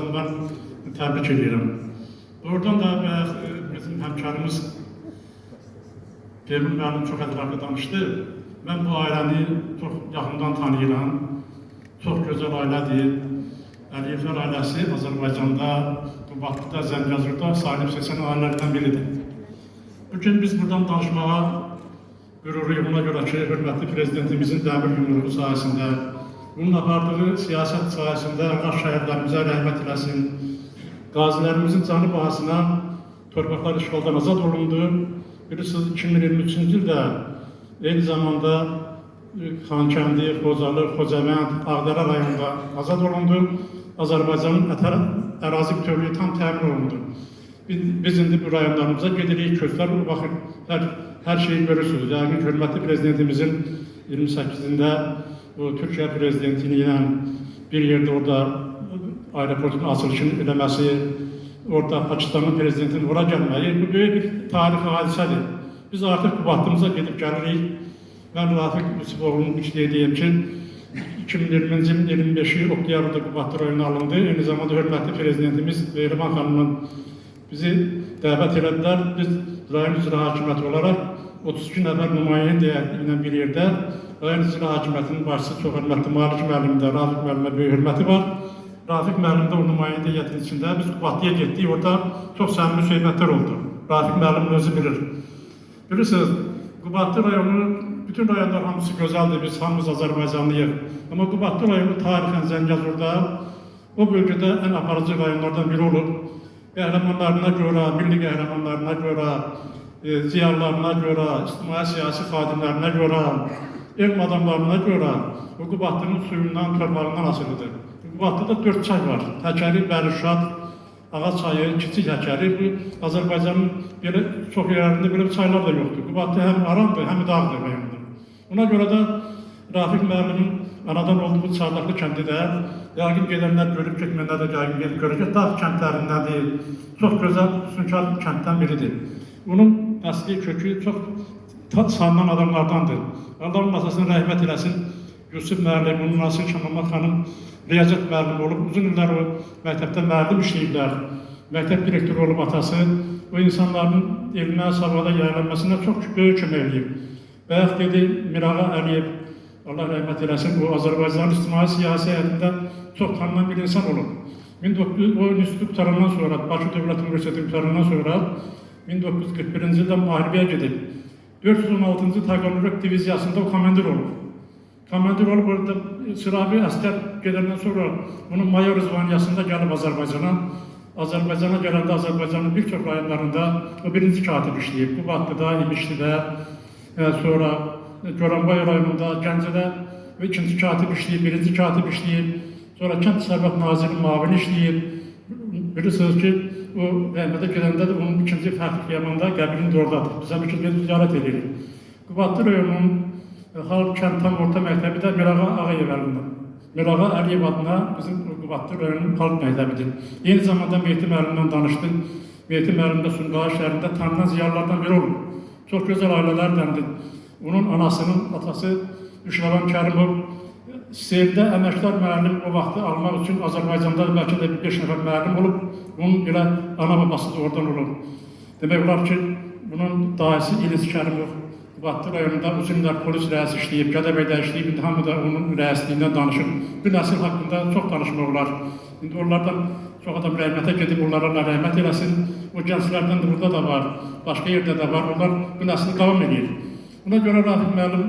Ben tebrik ediyorum. Oradan da bizim hemkarımız Cemil müəllim çox ətraflı danışdı. Ben bu ailəni çox yaxından tanıyıram. Çox gözəl ailədir. Əliyevlər ailəsi Azərbaycanda, Qubadlıda, Zəngəzurda sahib seçən ailələrdən biridir. Bugün biz buradan danışmağa qürurluyum. Ona görə ki, hörmətli prezidentimizin dəmir yumruğu sayəsində, bunun apardığı siyasət sayəsində qaç şəhidlərimizə rəhmət eləsin. Qazilərimizin canı bahasına torpaqlar işğaldan azad olundu. Bilirsiniz, 2023-cü ildə eyni zamanda Xankəndi, Xocalı, Xocavənd, Ağdərə rayonunda azad olundu. Azərbaycanın ərazi bütövlüyü tam təmin olundu. Biz indi bu rayonlarımıza gedirik, köçlər baxın, hər şeyi görürsünüz. Yəni, hörmətli prezidentimizin 28-də Türkiyə prezidenti ilə bir yerdə orada aeroportun açılışını eləməsi, orada Pakistanın prezidentinin ora gəlməyi, bu böyük bir tarixi hadisədir. Biz artıq Qubadlımıza gedib gəlirik. Mən Rafiq Yusufoğlu'nun deyim ki, 2020-ci ilin 25-i Oktyabırda Qubadlı rayonuna alındı. Eyni zamanda hörmətli prezidentimiz Beyriman xanımın bizi dəvət elədilər. Biz rayon icra hakimiyyəti olaraq 32 nəfər nümayəndə ilə bir yerdə rayon icra hakimiyyətinin başçısı çox hörmətli Malik müəllimdə, Rafiq müəllimə böyük hörməti var. Rafiq müəllim də o nümayəndə heyətinin içində biz Qubadlıya getdik. Orada çox səmimi söhbətlər oldu. Rafiq müəllim özü bilir. Bilirsiniz, Qubadlı rayonu, bütün rayonlar hamısı gözəldir, biz hamımız Azərbaycanlıyıq. Amma Qubadlı rayonu tarixən Zəngəzurda o bölgədə ən aparıcı rayonlardan biri olub. Qəhrəmanlarına görə, milli qəhrəmanlarına görə, ziyalılarına görə, ictimai-siyasi xadimlərinə görə, elm adamlarına görə o Qubadlının suyundan, torpağından asılıdır. Qubadlıda 4 çay var. Həkəri, Bərişad, Ağac çayı, Kiçik Həkəri. Bu, Azərbaycanın çox yerlərində belə çaylar da yoxdur. Qubadlı həm aramdır, həm dağdır rayondur. Ona görə də Rafiq müəllimin anadan olduğu Çardaqlı kəndi də yəqin gedənlər görüb getmənlər də yəqin gedib görəcək. Dağ kəndlərindədir. Çox gözəl, üstünkar kənddən biridir. Bunun əsli kökü çox sanılan adamlardandır. Allah'ın masasına rəhmət eləsin. Yusuf müəllim, onun Nasir Şamamaq xanım Riyaziyyat müəllim olub. Uzun illər o məktəbdə müəllim işləyiblər. Məktəb direktoru olub atası. O insanların elmə, savada yayılmasına çox böyük kömək edib. Bayaq dedi Mirağa Əliyev, Allah rəhmət eləsin, o Azərbaycanın ictimai-siyasi həyatında çox tanınan bir insan olub. O institut qutarandan sonra, Bakı Dövlət Universiteti qutarandan sonra 1941-ci ildə müharibəyə gedib. 416-cı Taqanürək diviziyasında o komandir olub. Komandir olub orada sıravi əskər gedəndən sonra onun mayor zvaniyasında gəlib Azərbaycana. Azərbaycana gələndə Azərbaycanın bir çox rayonlarında o birinci katib işləyib. Qubadlıda, İmişlidə, sonra Goranbay rayonunda, Gəncədə ikinci katib işləyib, birinci katib işləyib. Sonra Kənd Təsərrüfat Nazirinin müavini işləyib. Bilirsiniz ki, o rəhmətə gedəndə də onun ikinci fərqli qiyamanda qəbrini də oradadır. Biz həmişə gedib ziyarət edirik. Qubadlı rayonunun Xalq Kənd Tam Orta Məktəbi də Mirağa Ağayev əlində. Mirağa Əliyev adına bizim Qubadlı rayonunun xalq məktəbidir. Eyni zamanda Mehdi müəllimlə danışdım. Mehdi müəllim də Sumqayıt şəhərində tanınan ziyalılardan biri olub. Çox gözəl ailələrdəndir. Onun anasının atası Üşləvan Kərimov Seyirdə əməkdar müəllim o vaxtı almaq üçün Azərbaycanda bəlkə də 5 nəfər müəllim olub. Bunun elə ana babası da oradan olub. Demək olar ki, bunun daisi İlis Kərimov Qubadlı rayonunda uzun illər polis rəisi işləyib, Gədəbəydə işləyib, indi hamı da onun rəisliyindən danışır. Bu nəsil haqqında çox danışmaq olar. İndi onlardan çox adam rəhmətə gedib, onlara rəhmət eləsin. O gənclərdən də burada da var, başqa yerdə də var. Onlar bu nəsli davam edir. Buna görə Rafiq müəllim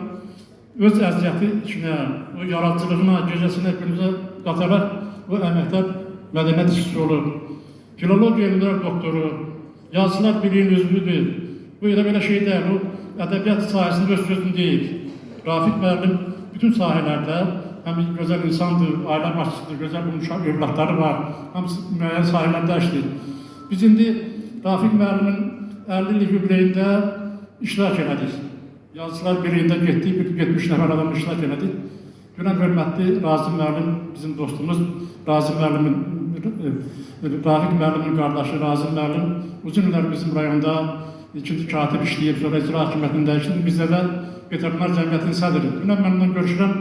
öz əziyyəti içinə, o yaradıcılığına, gecəsinə, günümüzə qataraq o əməkdar mədəniyyət işçisi olub. Filologiya elmlər doktoru, yazıçılar birliyin üzvüdür. Bu elə belə şey deyil, o ədəbiyyat sahəsində öz sözünü deyil. Rafiq müəllim bütün sahələrdə həm gözəl insandır, ailə başçısıdır, gözəl uşaq övladları var, hamısı müəyyən sahələrdə işləyir. Biz indi Rafiq müəllimin 50 illik yubileyində iştirak elədik. Yazıçılar birliğində getdik, 70 nəfər adam iştirak elədik. Dünən hörmətli Rafiq müəllim, bizim dostumuz Rafiq müəllimin qardaşı Rafiq müəllim uzun illər bizim rayonda ikinci katib işləyib, sonra icra hakimiyyətində işləyib, bizdə də Veteranlar Cəmiyyətinin sədridir. Dünən mənimlə görüşürəm,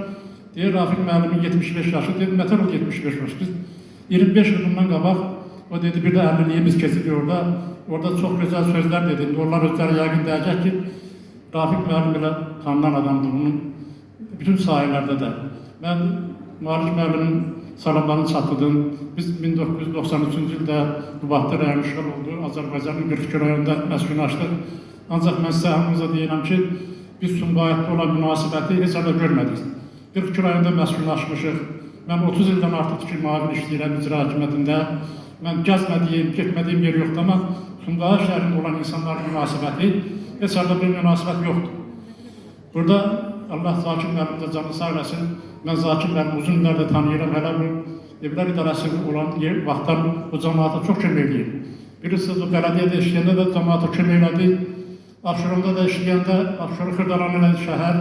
deyir Rafiq müəllimin 75 yaşı, deyir, nətər oldu 75 yaşı? Biz 25 yıl bundan qabaq o dedi bir de 50'liyimiz kesildi orada. Orada çok güzel sözler dedi. Onlar özləri yəqin deyəcək ki, Rafiq müəllim belə tanınan adamdır bunun bütün sahələrdə də. Mən Maarif müəllimin salamlarını çatdırdım. Biz 1993-cü ildə Qubadda rəyin işğal oldu. Azərbaycanın 42 rayonunda məskunlaşdıq. Ancaq mən sizə hamınıza deyirəm ki, biz Sumqayıtda olan münasibəti heç hələ görmədik. 42 rayonda məskunlaşmışıq. Mən 30 ildən artıq ki, müavin işləyirəm icra hakimiyyətində. Mən gəzmədiyim, getmədiyim yer yoxdur, amma Sumqayıt şəhərində olan insanların münasibəti heç hələ bir münasibət yoxdur. Burada Allah Zakir müəllim də canı sağ eləsin. Mən Zakir müəllim uzun illərdə tanıyıram. Hələ bu Evlər İdarəsi olan vaxtdan bu cəmaata çox kömək edir. Bilirsiniz, o bələdiyyədə işləyəndə də cəmaata kömək elədi. Abşeronda da işləyəndə, Abşeron Xırdaran elədi şəhər.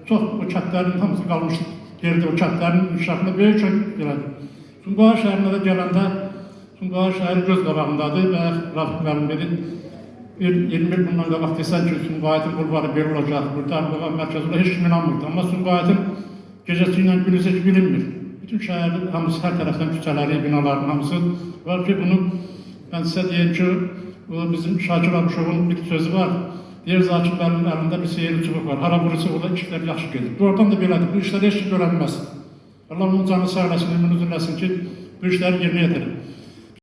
Çox o kətlərin hamısı qalmışdı. Geride o kətlərin inşaatında böyük kömək elədi. Sumqayıt şəhərinə də gələndə, Sumqayıt şəhəri göz qabağındadır və Rafiq müəllim dedi, 20 il bundan qabaq desən ki, Sumqayıtın bulvarı belə olacaq, burada Ərbağan mərkəzində heç kim inanmırdı. Amma Sumqayıtın gecəsi ilə günüzü heç bilinmir. Bütün şəhərin hamısı, hər tərəfdən küçələri, binaların hamısı var ki, bunu mən sizə deyim ki, bizim Şakir Abuşovun bir sözü var. Deyir, Zakir müəllimin əlində bir seyirli çubuq var. Hara vurursa orada işlər yaxşı gedir. Oradan da belədir. Bu işləri heç kim görənməz. Allah onun canı sağ eləsin, ömrünü üzürləsin ki, bu işləri yerinə yetirir.